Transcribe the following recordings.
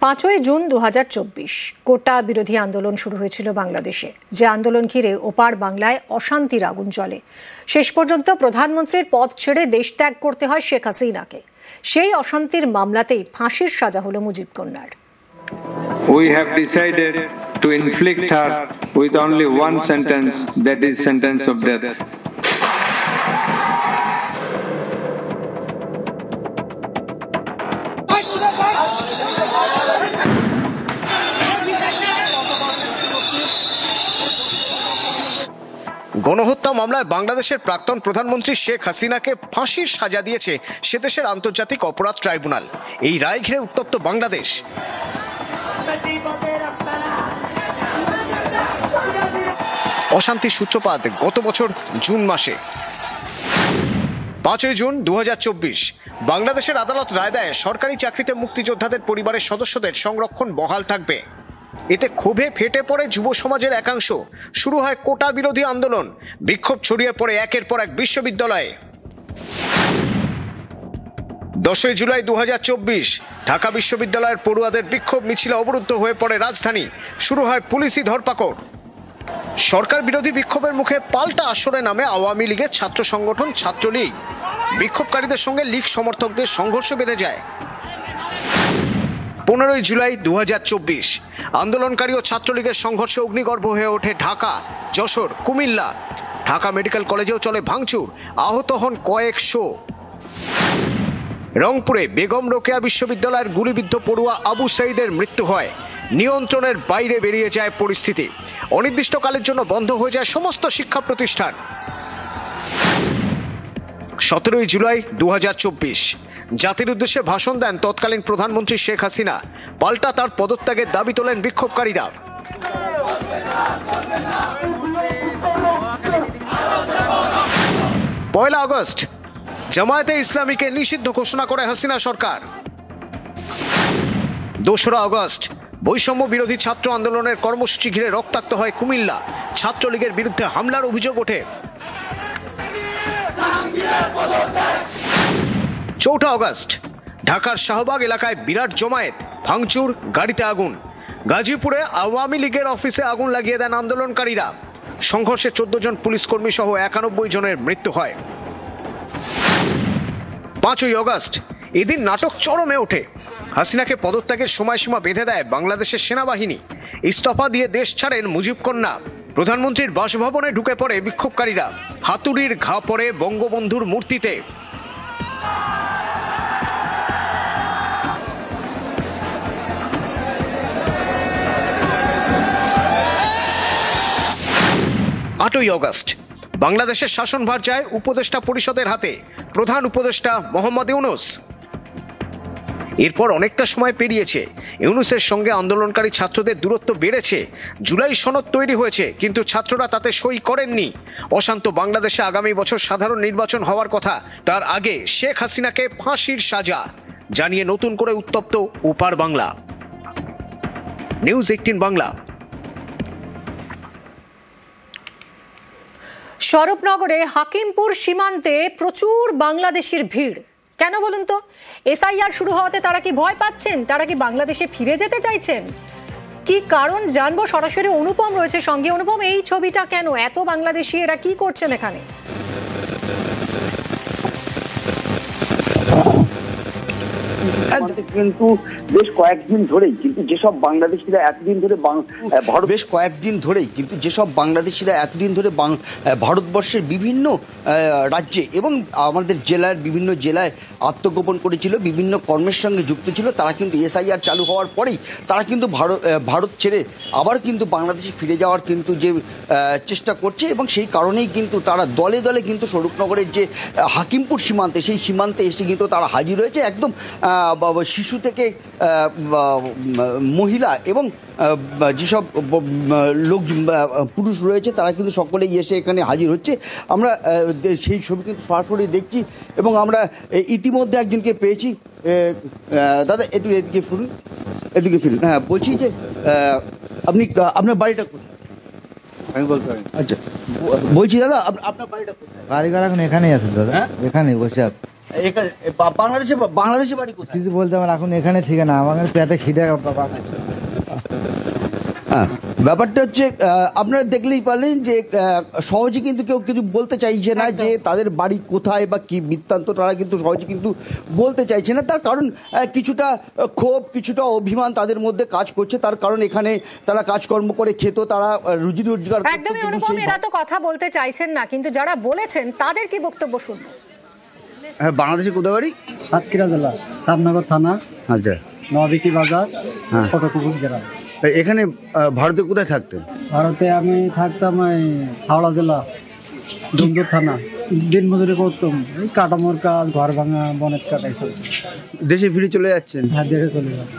5ই June 2024 কোটা বিরোধী আন্দোলন শুরু হয়েছিল বাংলাদেশে। যে আন্দোলন ঘিরে ওপার বাংলায় অশান্তির আগুন জ্বলে। শেষ পর্যন্ত প্রধানমন্ত্রীর পদ ছেড়ে দেশ ত্যাগ করতে হয় শেখ হাসিনাকে। সেই অশান্তির মামলাতেই ফাঁসির সাজা হলো মুজিব কন্যার। We have decided to inflict her with only one sentence, that is sentence of death. গণহত্যা মামলায় বাংলাদেশের প্রাক্তন প্রধানমন্ত্রী শেখ হাসিনাকে ফাঁসির সাজা দিয়েছে সে দেশের আন্তর্জাতিক অপরাধ ট্রাইব্যুনাল। এই রায় ঘিরে উত্তপ্ত বাংলাদেশ। অশান্তির সূত্রপাত গত বছর জুন মাসে। 5ই জুন 2024 বাংলাদেশের আদালত রায় দেয় সরকারি চাকরিতে মুক্তিযোদ্ধাদের পরিবারের সদস্যদের সংরক্ষণ বহাল থাকবে। এতে ক্ষোভে ফেটে পড়ে যুব সমাজের একাংশ। শুরু হয় কোটা বিরোধী আন্দোলন। বিক্ষোভ ছড়িয়ে পড়ে একের পর এক বিশ্ববিদ্যালয়ে। 10ই জুলাই 2024 ঢাকা বিশ্ববিদ্যালয়ের পড়ুয়াদের বিক্ষোভ মিছিলে অবরুদ্ধ হয়ে পড়ে রাজধানী। শুরু হয় পুলিশি ধরপাকড়। সরকার বিরোধী বিক্ষোভের মুখে পাল্টা আসরে নামে আওয়ামী লীগের ছাত্র সংগঠন ছাত্রলীগ। বিক্ষোভকারীদের সঙ্গে লীগ সমর্থকদের সংঘর্ষ বেঁধে যায়। 15ই জুলাই 2024 আন্দোলনকারী ও ছাত্রলীগের সংঘর্ষে অগ্নিগর্ভ হয়ে ওঠে ঢাকা, যশোর, কুমিল্লা। ঢাকা মেডিকেল কলেজেও চলে ভাঙচুর, আহত হন কয়েকশো। রংপুরে বেগম রোকেয়া বিশ্ববিদ্যালয়ের গুলিবিদ্ধ পড়ুয়া আবু সাঈদের মৃত্যু হয়। নিয়ন্ত্রণের বাইরে বেরিয়ে যায় পরিস্থিতি। অনির্দিষ্টকালের জন্য বন্ধ হয়ে যায় সমস্ত শিক্ষা প্রতিষ্ঠান। 17ই জুলাই 2024 জাতির উদ্দেশ্যে ভাষণ দেন তৎকালীন প্রধানমন্ত্রী শেখ হাসিনা। পাল্টা তার পদত্যাগের দাবি তোলেন বিক্ষোভকারীরা। 1 আগস্ট জামায়াতে ইসলামীকে নিষিদ্ধ ঘোষণা করে হাসিনা সরকার। 2 আগস্ট বৈষম্য বিরোধী ছাত্র আন্দোলনের কর্মসূচি ঘিরে রক্তাক্ত হয় কুমিল্লা। ছাত্রলীগের বিরুদ্ধে হামলার অভিযোগ ওঠে। 4 আগস্ট ঢাকার শাহবাগ এলাকায় বিরাট জমায়েত, ভাঙচুর, গাড়িতে আগুন। গাজীপুরে আওয়ামী লীগের অফিসে আগুন লাগিয়ে দেন আন্দোলনকারীরা। সংঘর্ষে 14 জন পুলিশ কর্মী সহ 91 জনের মৃত্যু হয়। 5ই আগস্ট এদিন নাটক চরমে ওঠে। হাসিনাকে পদত্যাগের সময়সীমা বেঁধে দেয় বাংলাদেশের সেনাবাহিনী। ইস্তফা দিয়ে দেশ ছাড়েন মুজিব কন্যা। প্রধানমন্ত্রীর বাসভবনে ঢুকে পড়ে বিক্ষোভকারীরা। হাতুড়ির ঘা পড়ে বঙ্গবন্ধুর মূর্তিতে। 8ই আগস্ট বাংলাদেশের শাসনভার যায় উপদেষ্টা পরিষদের হাতে। প্রধান উপদেষ্টা মোহাম্মদ ইউনূস। এরপর অনেকটা সময় পেরিয়েছে। ইউনূসের সঙ্গে আন্দোলনকারী ছাত্রদের দূরত্ব বেড়েছে। জুলাই সনদ তৈরি হয়েছে, কিন্তু ছাত্ররা তাতে সই করেননি। অশান্ত বাংলাদেশে আগামী বছর সাধারণ নির্বাচন হওয়ার কথা। তার আগে শেখ হাসিনাকে ফাঁসির সাজা জানিয়ে নতুন করে উত্তপ্ত ওপার বাংলা। নিউজ 18 বাংলা। স্বরূপনগরে হাকিমপুর সীমান্তে প্রচুর বাংলাদেশির ভিড়। কেন বলুন তো? এসআইআর শুরু হওয়াতে তারা কি ভয় পাচ্ছেন? তারা কি বাংলাদেশে ফিরে যেতে চাইছেন? কি কারণ জানবো। সরাসরি অনুপম রয়েছে সঙ্গে। অনুপম, এই ছবিটা কেন? এত বাংলাদেশি এরা কি করছেন এখানে? কিন্তু বেশ কয়েকদিন ধরেই যেসব বাংলাদেশিরা এতদিন ধরে ভারতবর্ষের বিভিন্ন রাজ্যে এবং আমাদের জেলার বিভিন্ন জেলায় আত্মগোপন করেছিল, বিভিন্ন কর্মের সঙ্গে যুক্ত ছিল, তারা কিন্তু এসআইআর চালু হওয়ার পরেই তারা কিন্তু ভারত ছেড়ে আবার কিন্তু বাংলাদেশে ফিরে যাওয়ার কিন্তু যে চেষ্টা করছে। এবং সেই কারণেই কিন্তু তারা দলে দলে কিন্তু স্বরূপনগরের যে হাকিমপুর সীমান্তে, সেই সীমান্তে এসে কিন্তু তারা হাজির হয়েছে। একদম শিশু থেকে মহিলা এবং যেসব লোক পুরুষ রয়েছে তারা কিন্তু সকলেই এসে এখানে হাজির হচ্ছে। আমরা সেই ছবি কিন্তু সরাসরি দেখছি এবং আমরা ইতিমধ্যে একজনকে পেয়েছি। দাদা এদিকে ফিরুন। হ্যাঁ, বলছি যে আপনার বাড়িটা কোথায়? আমি বলতে পারি। আচ্ছা, বলছি দাদা আপনার বাড়িটা কোথায়? কারিগর এখন এখানেই আছে দাদা। এখানে বসে এখানে বাংলাদেশে বাড়ি কোথায়? কিছু বলতে আমার এখন এখানে ঠিকানা আমার পেটে খিদে হ্যাঁ, ব্যাপারটা হচ্ছে আপনারা দেখলেই পারলেন যে সহজে কিন্তু কেউ কিছু বলতে চাইছে না যে তাদের বাড়ি কোথায় বা কি বৃত্তান্ত, তারা কিন্তু সহজে কিন্তু বলতে চাইছে না। তার কারণ কিছুটা ক্ষোভ, কিছুটা অভিমান তাদের মধ্যে কাজ করছে। তার কারণ এখানে তারা কাজকর্ম করে খেত, তারা রুজি রোজগার করত। একদমই অনুপম, এরা তো কথা বলতে চাইছেন না, কিন্তু যারা বলেছেন তাদের কি বক্তব্য শুনবো। হ্যাঁ, বাংলাদেশে কোথায় বাড়ি? সাতক্ষীরা জেলা সাবনগর থানা, আচ্ছা, নবিকি বাজার, হ্যাঁ। ছোটকুকুর জেলা। এখানে ভারতে কোথায় থাকতেন? ভারতে আমি থাকতাম এই হাওড়া জেলা ডুমদুর থানা। দিনমজুরি করতাম, এই কাটামোর কাজ, ঘর ভাঙা, বনের কাটাই সব। দেশে ফিরে চলে যাচ্ছেন? হ্যাঁ, দেশে চলে যাবে।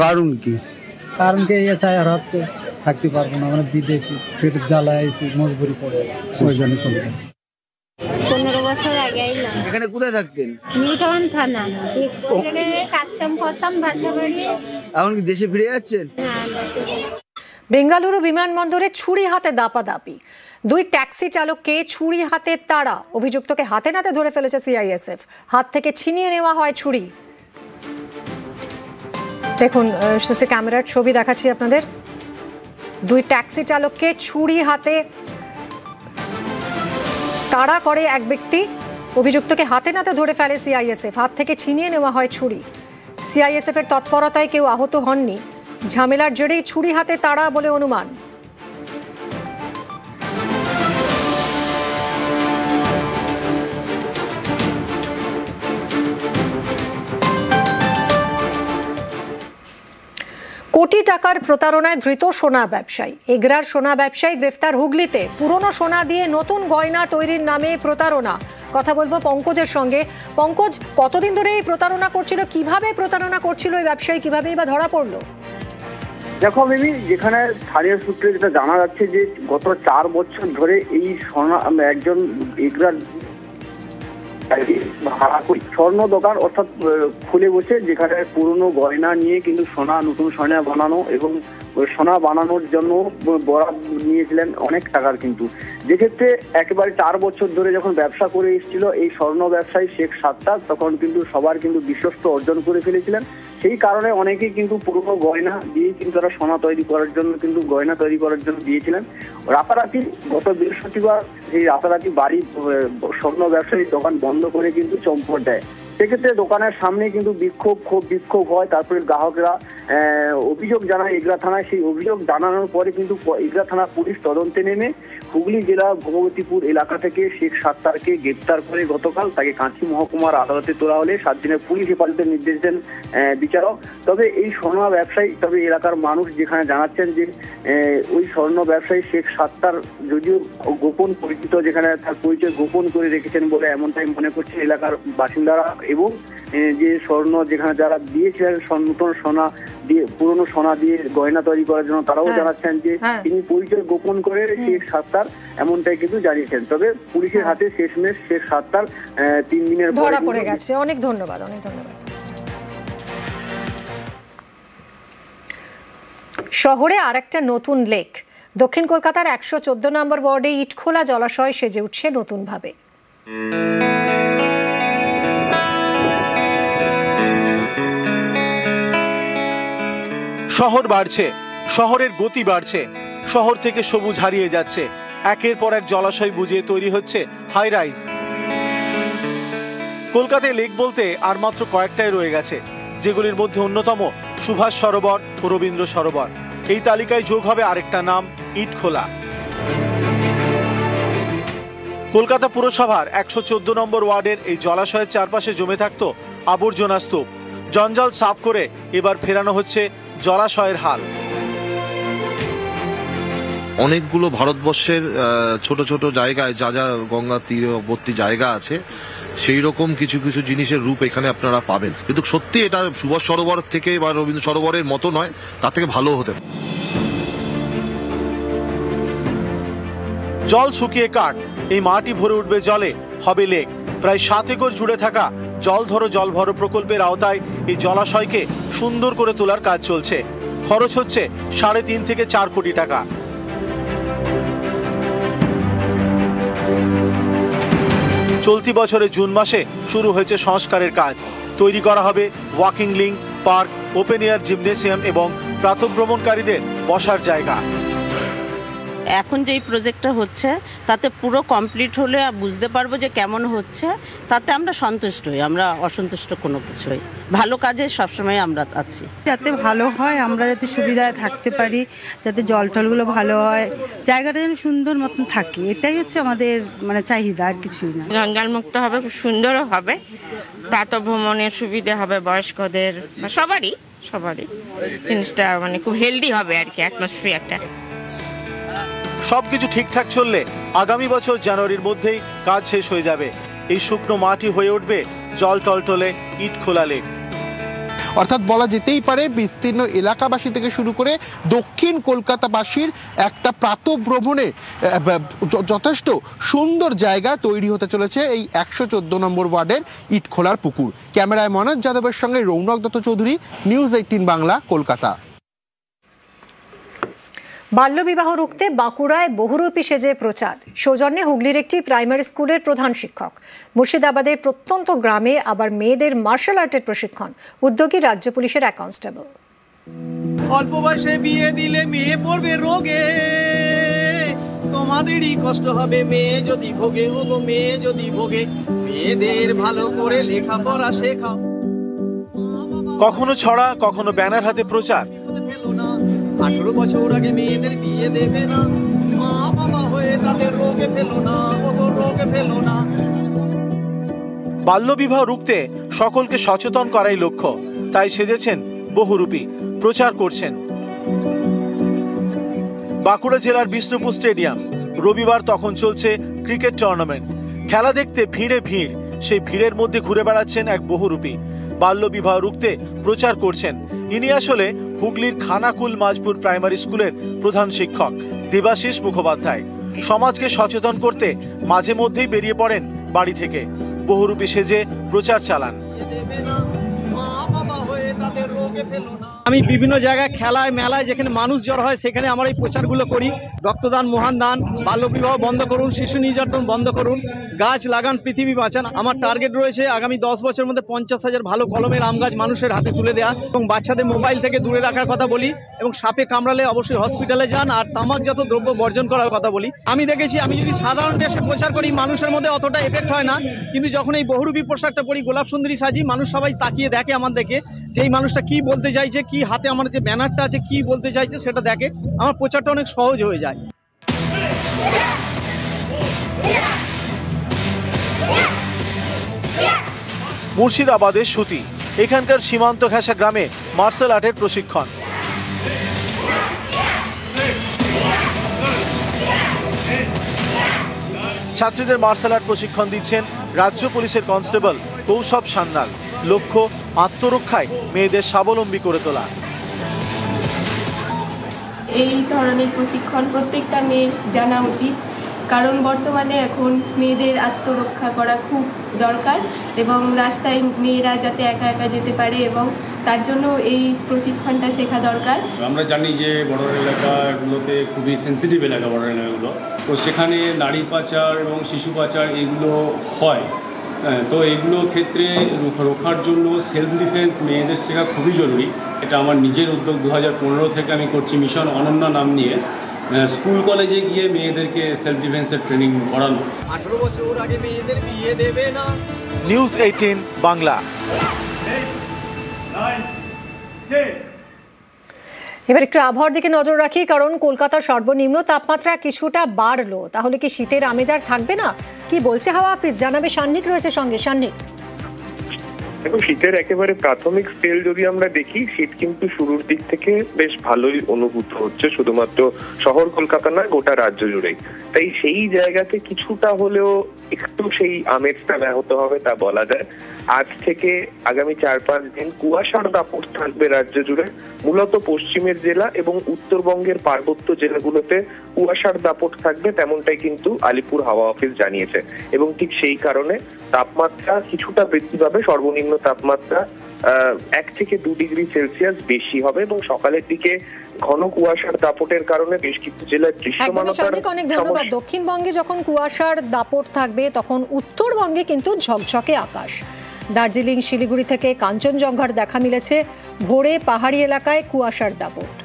কারণ কি? কারণ কি এই চাই হচ্ছে থাকতে পারবো না, মানে বিদেশি পেটের জ্বালায় মজবুরি করে ওই জন্য চলে যাবে। 15 বছর আগে আইলাম। এখানে কোথায় থাকতেন? মিল্টন থানা। কাজ কাম করতাম, বাসা বাড়ি। এখন কি দেশে ফিরে যাচ্ছেন? বেঙ্গালুরু বিমানবন্দরে ছুরি হাতে দাপাদাপি, 2 ট্যাক্সি চালককে ছুরি হাতে তাড়া, অভিযুক্তকে হাতে নাতে ধরে ফেলেছে সিআইএসএফ, হাত থেকে ছিনিয়ে নেওয়া হয় ছুরি। দেখুন সিসি ক্যামেরার ছবি দেখাচ্ছি আপনাদের। 2 ট্যাক্সি চালককে ছুরি হাতে তাড়া করে এক ব্যক্তি, অভিযুক্তকে হাতে নাতে ধরে ফেলে সিআইএসএফ, হাত থেকে ছিনিয়ে নেওয়া হয় ছুরি। সিআইএসএফ এর তৎপরতায় কেউ আহত হননি, ঝামেলার জেরেই ছুরি হাতে তাড়া বলে অনুমান। কোটি টাকার প্রতারণায় ধৃত সোনা ব্যবসায়ী, এগরার সোনা ব্যবসায়ী গ্রেফতার হুগলিতে। পুরনো সোনা দিয়ে নতুন গয়না তৈরির নামে প্রতারণা। কথা বলবো পঙ্কজের সঙ্গে। পঙ্কজ, কতদিন ধরে এই প্রতারণা করছিল, কিভাবে প্রতারণা করছিল এই ব্যবসায়ী, কিভাবেই বা ধরা পড়লো? দেখো মিমি, যেখানে স্থানীয় সূত্রে যেটা জানা যাচ্ছে যে গত 4 বছর ধরে এই সোনা একজন এগরার স্বর্ণ দোকান অর্থাৎ খুলে বসে, যেখানে পুরনো গয়না নিয়ে কিন্তু সোনা, নতুন সোনা বানানো এবং সোনা বানানোর জন্য বরাদ নিয়েছিলেন অনেক টাকার। কিন্তু যেক্ষেত্রে একেবারে 4 বছর ধরে যখন ব্যবসা করে এসেছিল এই স্বর্ণ ব্যবসায়ী শেখ সাত্তার, তখন কিন্তু সবার কিন্তু বিশ্বস্ত অর্জন করে ফেলেছিলেন। সেই কারণে অনেকেই কিন্তু পুরনো গয়না দিয়ে কিন্তু তারা সোনা তৈরি করার জন্য কিন্তু গয়না তৈরি করার জন্য দিয়েছিলেন। রাতারাতি গত বৃহস্পতিবার এই রাতারাতি বাড়ি স্বর্ণ ব্যবসায়ী দোকান বন্ধ করে কিন্তু চম্পট দেয়। সেক্ষেত্রে দোকানের সামনে কিন্তু বিক্ষোভ হয়। তারপরে গ্রাহকরা অভিযোগ জানায় এগরা থানায়। সেই অভিযোগ জানানোর পরে কিন্তু এগরা থানা পুলিশ তদন্তে নেমে হুগলি জেলা ভগবতীপুর এলাকা থেকে শেখ সাত্তারকে গ্রেপ্তার করে গতকাল তাকে কাঁচি মহকুমার আদালতে তোলা হলে 7 দিনের পুলিশ হেফাজতের নির্দেশ দেন বিচারক। তবে এই স্বর্ণ ব্যবসায়ী, তবে এলাকার মানুষ যেখানে জানাচ্ছেন যে ওই স্বর্ণ ব্যবসায়ী শেখ সাত্তার যদিও গোপন পরিচিত, যেখানে তার পরিচয় গোপন করে রেখেছেন বলে এমনটাই মনে করছে এলাকার বাসিন্দারা। এবং যে স্বর্ণ যেখানে যারা দিয়েছিলেন নতুন সোনা দিয়ে, পুরনো সোনা দিয়ে গয়না তৈরি করার জন্য, তারাও জানাচ্ছেন যে তিনি পরিচয় গোপন করে শেখ সাত্তার এমনটাই কিন্তু জানিয়েছেন। তবে পুলিশের হাতে শেষমেশ শেখ সাত্তার 3 দিনের ধরা পড়ে গেছে। অনেক ধন্যবাদ, অনেক ধন্যবাদ। শহরে আর একটা নতুন লেক। দক্ষিণ কলকাতার 114 নম্বর ওয়ার্ডে ইটখোলা জলাশয় সেজে উঠছে নতুনভাবে। শহর বাড়ছে, শহরের গতি বাড়ছে, শহর থেকে সবুজ হারিয়ে যাচ্ছে, একের পর এক জলাশয় বুঝিয়ে তৈরি হচ্ছে হাই রাইজ। কলকাতায় লেক বলতে আর মাত্র কয়েকটাই রয়ে গেছে, যেগুলির মধ্যে অন্যতম সুভাষ সরোবর ও রবীন্দ্র সরোবর। এই তালিকায় যোগ হবে আরেকটা নাম, ইটখোলা। কলকাতা পুরসভার 114 নম্বর ওয়ার্ডের এই জলাশয়ের চারপাশে জমে থাকতো আবর্জনা স্তূপ। জঞ্জাল সাফ করে এবার ফেরানো হচ্ছে জলাশয়ের হাল। অনেকগুলো ভারতবর্ষের ছোট ছোট জায়গায় যা যা গঙ্গা তীরবর্তী জায়গা আছে সেই রকম কিছু কিছু জিনিসের রূপ এখানে আপনারা পাবেন। কিন্তু সত্যি এটা সুভাষ সরোবর থেকে বা রবীন্দ্র সরোবরের মতো নয়, তার থেকে ভালো হতে পারে। জল শুকিয়ে কাঠ, এই মাটি ভরে উঠবে জলে, হবে লেক। প্রায় 7 একর জুড়ে থাকা জল ধরো জল ভরো প্রকল্পের আওতায় এই জলাশয়কে সুন্দর করে তোলার কাজ চলছে। খরচ হচ্ছে 3.5 থেকে 4 কোটি টাকা। চলতি বছরের জুন মাসে শুরু হয়েছে সংস্কারের কাজ। তৈরি করা হবে walking link, park, open air gymnasium এবং প্রাতঃভ্রমণকারীদের বসার জায়গা। এখন যেই প্রজেক্টটা হচ্ছে তাতে পুরো কমপ্লিট হলে বুঝতে পারবো যে কেমন হচ্ছে, তাতে আমরা সন্তুষ্ট হই, আমরা অসন্তুষ্ট কোনো কিছুই। ভালো কাজে সবসময় আমরা আছি, যাতে ভালো হয়, আমরা যাতে সুবিধায় থাকতে পারি, যাতে জল টলগুলো ভালো হয়, জায়গাটা যেন সুন্দর মতন থাকে, এটাই হচ্ছে আমাদের মানে চাহিদা, আর কিছুই না। জঞ্জালমুক্ত হবে, খুব সুন্দরও হবে, প্রাতঃভ্রমণের সুবিধা হবে বয়স্কদের, সবারই জিনিসটা মানে খুব হেলদি হবে আর কি, অ্যাটমসফিয়ারটা। সবকিছু ঠিকঠাক চললে আগামী বছর জানুয়ারির মধ্যেই কাজ শেষ হয়ে যাবে। এই শুকনো মাটি হয়ে উঠবে জল টলটলে ইট খোলা লেক। অর্থাৎ বলা যেতেই পারে বিস্তীর্ণ এলাকাবাসী থেকে শুরু করে দক্ষিণ কলকাতাবাসীর একটা প্রাতঃভ্রমণে যথেষ্ট সুন্দর জায়গা তৈরি হতে চলেছে এই 114 নম্বর ওয়ার্ডের ইটখোলার পুকুর। ক্যামেরায় মনোজ যাদবের সঙ্গে রৌনক দত্ত চৌধুরী, নিউজ 18 বাংলা, কলকাতা। বাল্যবিবাহ রুখতে বাঁকুড়ায় বহুরূপী সেজে প্রচার। সৌজন্যে হুগলির একটি প্রাইমারি স্কুলের প্রধান শিক্ষক। মুর্শিদাবাদের প্রত্যন্ত গ্রামে আবার মেয়েদের মার্শাল আর্টের প্রশিক্ষণ, উদ্যোগী রাজ্য পুলিশের এক কনস্টেবল। অল্প বয়সে বিয়ে দিলে মেয়ে পড়বে রোগে, তোমাদেরই কষ্ট হবে মেয়ে যদি ভোগে, ওগো মেয়ে যদি ভোগে, মেয়েদের ভালো করে লেখাপড়া শেখাও। কখনো ছড়া, কখনো ব্যানার হাতে প্রচার। 18 বছর আগে মেয়েদের বিয়ে দেবে না, মা বাবা হয়ে তাদের রোগে ফেলো না, ওগো রোগে ফেলো না। বাল্যবিবাহ রুখতে সকলকে সচেতন করাই লক্ষ্য, তাই সেজেছেন বহুরূপী, প্রচার করছেন। বাঁকুড়া জেলার বিষ্ণুপুর স্টেডিয়াম, রবিবার তখন চলছে ক্রিকেট টুর্নামেন্ট। খেলা দেখতে ভিড়ে ভিড়, সেই ভিড়ের মধ্যে ঘুরে বেড়াচ্ছেন এক বহুরূপী, বাল্যবিবাহ রুখতে প্রচার করছেন। ইনি আসলে হুগলির খানাকুল মাজপুর প্রাইমারি স্কুলের প্রধান শিক্ষক দেবাশিস মুখোপাধ্যায়। সমাজকে সচেতন করতে মাঝে মধ্যেই বেরিয়ে পড়েন বাড়ি থেকে, বহুরূপী সেজে প্রচার চালান। আমি বিভিন্ন জায়গায় খেলায় মেলায় যেখানে মানুষ জড় হয় সেখানে আমরা এই প্রচারগুলো করি। রক্তদান, মহান দান, বাল্যবিবাহ বন্ধ করুন, শিশু নির্যাতন বন্ধ করুন, গাছ লাগান, পৃথিবী বাঁচান। আমার টার্গেট রয়েছে আগামী 10 বছরের মধ্যে 50,000 ভালো কলমের আম গাছ মানুষের হাতে তুলে দেওয়া, এবং বাচ্চাদের মোবাইল থেকে দূরে রাখার কথা বলি, এবং সাপে কামড়ালে অবশ্যই হসপিটালে যান, আর তামাকজাত দ্রব্য বর্জন করার কথা বলি। আমি দেখেছি আমি যদি সাধারণ ড্রেসে প্রচার করি মানুষের মধ্যে অতটা এফেক্ট হয় না, কিন্তু যখন এই বহুরূপী পোশাকটা পরি, গোলাপ সুন্দরী সাজি, মানুষ সবাই তাকিয়ে দেখে আমার দেখে যে এই মানুষটা কি বলতে চাইছে, কি হাতে আমার যে ব্যানারটা আছে কি বলতে চাইছে সেটা দেখে, আমার প্রচারটা অনেক সহজ হয়ে যায়। মুর্শিদাবাদের সুতি, এখানকার সীমান্ত ঘেঁষা গ্রামে মার্শাল আর্টের প্রশিক্ষণ। ছাত্রীদের মার্শাল আর্ট প্রশিক্ষণ দিচ্ছেন রাজ্য পুলিশের কনস্টেবল কৌশব সান্যাল। লক্ষ্য আত্মরক্ষায় মেয়েদের স্বাবলম্বী করে তোলা। এই ধরনের প্রশিক্ষণ প্রত্যেকটা মেয়ের জানা উচিত, কারণ বর্তমানে এখন মেয়েদের আত্মরক্ষা করা খুব দরকার, এবং রাস্তায় মেয়েরা যাতে একা একা যেতে পারে, এবং তার জন্য এই প্রশিক্ষণটা শেখা দরকার। আমরা জানি যে বর্ডার এলাকাগুলোতে খুবই সেন্সিটিভ এলাকা বর্ডার এলাকাগুলো, তো সেখানে নারী পাচার এবং শিশু পাচার এগুলো হয়। তো এগুলো ক্ষেত্রে রক্ষার জন্য সেলফ ডিফেন্স মেয়েদের শেখা খুবই জরুরি। এটা আমার নিজের উদ্যোগ, 2015 থেকে আমি করছি মিশন অনন্যা নাম নিয়ে, স্কুল কলেজে গিয়ে মেয়েদেরকে সেলফ ডিফেন্সের ট্রেনিং করানো। 18 বছর আগে মেয়েদের বিয়ে দেবে না। নিউজ 18 বাংলা। এবার একটু আবহাওয়ার দিকে নজর রাখি, কারণ কলকাতার সর্বনিম্ন তাপমাত্রা কিছুটা বাড়লো। তাহলে কি শীতের আমেজ আর থাকবে না? কি বলছে হাওয়া অফিস, জানাবে সান্নিক, রয়েছে সঙ্গে সান্নিক। দেখো, শীতের একেবারে প্রাথমিক স্কেল যদি আমরা দেখি, শীত কিন্তু শুরুর দিক থেকে বেশ ভালোই অনুভূত হচ্ছে, শুধুমাত্র শহর কলকাতা নয়, গোটা রাজ্য জুড়েই। তাই সেই জায়গাতে কিছুটা হলেও একটু সেই আমেজটা ব্যাহত হবে তা বলা যায়। আজ থেকে আগামী 4-5 দিন কুয়াশার দাপট থাকবে রাজ্য জুড়ে। মূলত পশ্চিমের জেলা এবং উত্তরবঙ্গের পার্বত্য জেলাগুলোতে কুয়াশার দাপট থাকবে, তেমনটাই কিন্তু আলিপুর হাওয়া অফিস জানিয়েছে। এবং ঠিক সেই কারণে তাপমাত্রা কিছুটা বৃদ্ধি পাবে। সর্বনিম্ন তাপমাত্রা 1 থেকে 2 ডিগ্রি সেলসিয়াস বেশি হবে এবং সকালের দিকে ঘন কুয়াশার দাপটের কারণে বেশ কিছু জেলায় দৃশ্যমানতার অনেক ধন্যবাদ। দক্ষিণবঙ্গে যখন কুয়াশার দাপট থাকবে তখন উত্তরবঙ্গে কিন্তু ঝকঝকে আকাশ। দার্জিলিং শিলিগুড়ি থেকে কাঞ্চনজঙ্ঘার দেখা মিলেছে, ভোরে পাহাড়ি এলাকায় কুয়াশার দাপট।